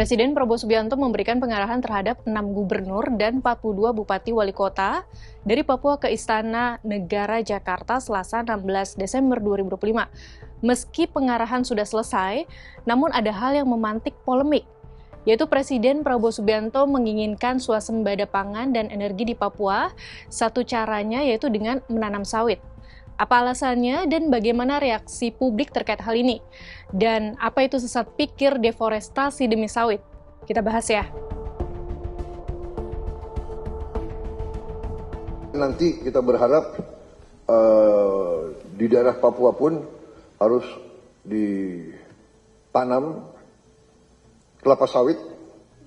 Presiden Prabowo Subianto memberikan pengarahan terhadap 6 gubernur dan 42 bupati wali kota dari Papua ke Istana Negara Jakarta Selasa 16 Desember 2025. Meski pengarahan sudah selesai, namun ada hal yang memantik polemik, yaitu Presiden Prabowo Subianto menginginkan swasembada pangan dan energi di Papua. Satu caranya yaitu dengan menanam sawit. Apa alasannya dan bagaimana reaksi publik terkait hal ini? Dan apa itu sesat pikir deforestasi demi sawit? Kita bahas ya. Nanti kita berharap di daerah Papua pun harus ditanam kelapa sawit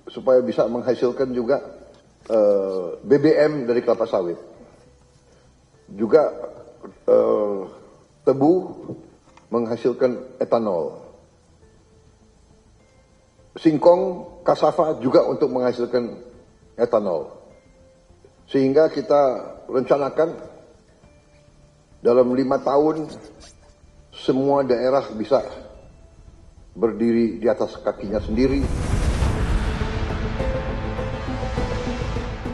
supaya bisa menghasilkan juga BBM dari kelapa sawit. Juga tebu menghasilkan etanol. Singkong, kasava juga untuk menghasilkan etanol. Sehingga kita rencanakan dalam 5 tahun semua daerah bisa berdiri di atas kakinya sendiri.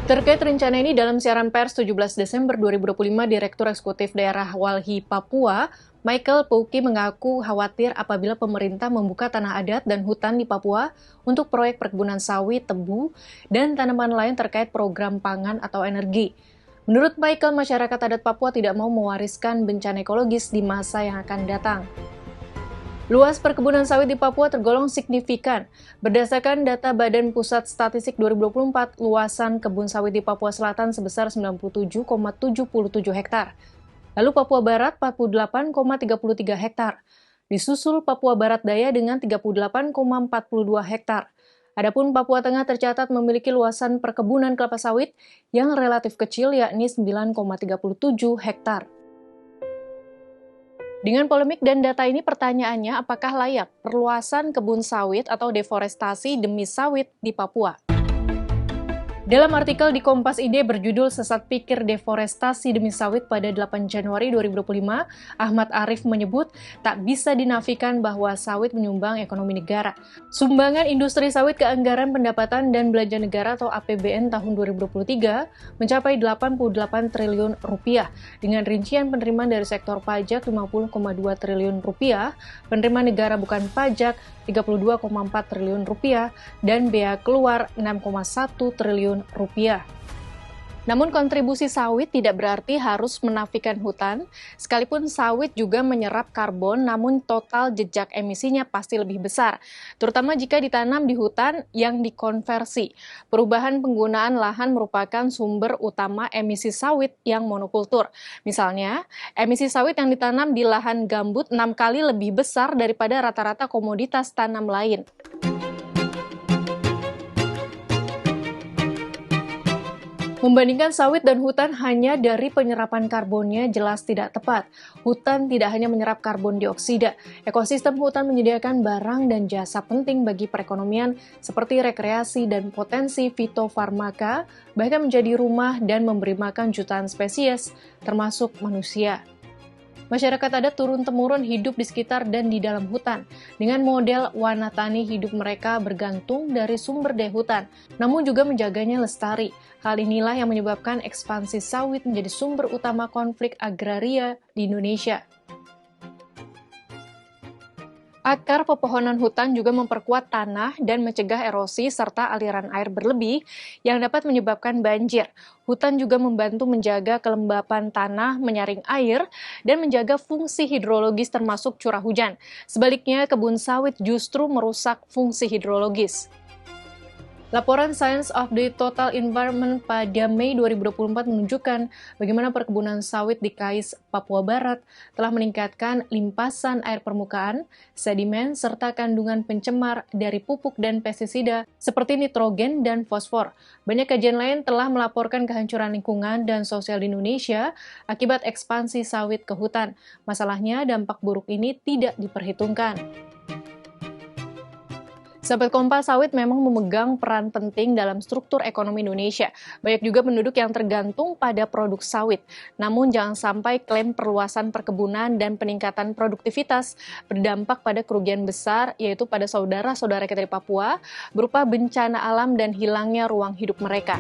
Terkait rencana ini, dalam siaran pers 17 Desember 2025, Direktur Eksekutif Daerah Walhi Papua, Michael Pouki mengaku khawatir apabila pemerintah membuka tanah adat dan hutan di Papua untuk proyek perkebunan sawit, tebu, dan tanaman lain terkait program pangan atau energi. Menurut Michael, masyarakat adat Papua tidak mau mewariskan bencana ekologis di masa yang akan datang. Luas perkebunan sawit di Papua tergolong signifikan. Berdasarkan data Badan Pusat Statistik 2024, luasan kebun sawit di Papua Selatan sebesar 97,77 hektar. Lalu Papua Barat 48,33 hektar. Disusul Papua Barat Daya dengan 38,42 hektar. Adapun Papua Tengah tercatat memiliki luasan perkebunan kelapa sawit yang relatif kecil, yakni 9,37 hektar. Dengan polemik dan data ini, pertanyaannya apakah layak perluasan kebun sawit atau deforestasi demi sawit di Papua? Dalam artikel di Kompas ID berjudul Sesat Pikir Deforestasi Demi Sawit pada 8 Januari 2025, Ahmad Arif menyebut tak bisa dinafikan bahwa sawit menyumbang ekonomi negara. Sumbangan industri sawit ke anggaran pendapatan dan belanja negara atau APBN tahun 2023 mencapai 88 triliun rupiah, dengan rincian penerimaan dari sektor pajak 50,2 triliun rupiah, penerimaan negara bukan pajak 32,4 triliun rupiah, dan bea keluar 6,1 triliun rupiah. Namun kontribusi sawit tidak berarti harus menafikan hutan, sekalipun sawit juga menyerap karbon, namun total jejak emisinya pasti lebih besar, terutama jika ditanam di hutan yang dikonversi. Perubahan penggunaan lahan merupakan sumber utama emisi sawit yang monokultur. Misalnya, emisi sawit yang ditanam di lahan gambut 6 kali lebih besar daripada rata-rata komoditas tanam lain. Membandingkan sawit dan hutan hanya dari penyerapan karbonnya jelas tidak tepat. Hutan tidak hanya menyerap karbon dioksida. Ekosistem hutan menyediakan barang dan jasa penting bagi perekonomian seperti rekreasi dan potensi fitofarmaka, bahkan menjadi rumah dan memberi makan jutaan spesies, termasuk manusia. Masyarakat adat turun-temurun hidup di sekitar dan di dalam hutan. Dengan model wanatani, hidup mereka bergantung dari sumber daya hutan, namun juga menjaganya lestari. Hal inilah yang menyebabkan ekspansi sawit menjadi sumber utama konflik agraria di Indonesia. Akar pepohonan hutan juga memperkuat tanah dan mencegah erosi serta aliran air berlebih yang dapat menyebabkan banjir. Hutan juga membantu menjaga kelembapan tanah, menyaring air, dan menjaga fungsi hidrologis termasuk curah hujan. Sebaliknya, kebun sawit justru merusak fungsi hidrologis. Laporan Science of the Total Environment pada Mei 2024 menunjukkan bagaimana perkebunan sawit di Kais, Papua Barat telah meningkatkan limpasan air permukaan, sedimen, serta kandungan pencemar dari pupuk dan pestisida seperti nitrogen dan fosfor. Banyak kajian lain telah melaporkan kehancuran lingkungan dan sosial di Indonesia akibat ekspansi sawit ke hutan. Masalahnya, dampak buruk ini tidak diperhitungkan. Sahabat Kompas, sawit memang memegang peran penting dalam struktur ekonomi Indonesia. Banyak juga penduduk yang tergantung pada produk sawit. Namun jangan sampai klaim perluasan perkebunan dan peningkatan produktivitas berdampak pada kerugian besar, yaitu pada saudara-saudara kita di Papua, berupa bencana alam dan hilangnya ruang hidup mereka.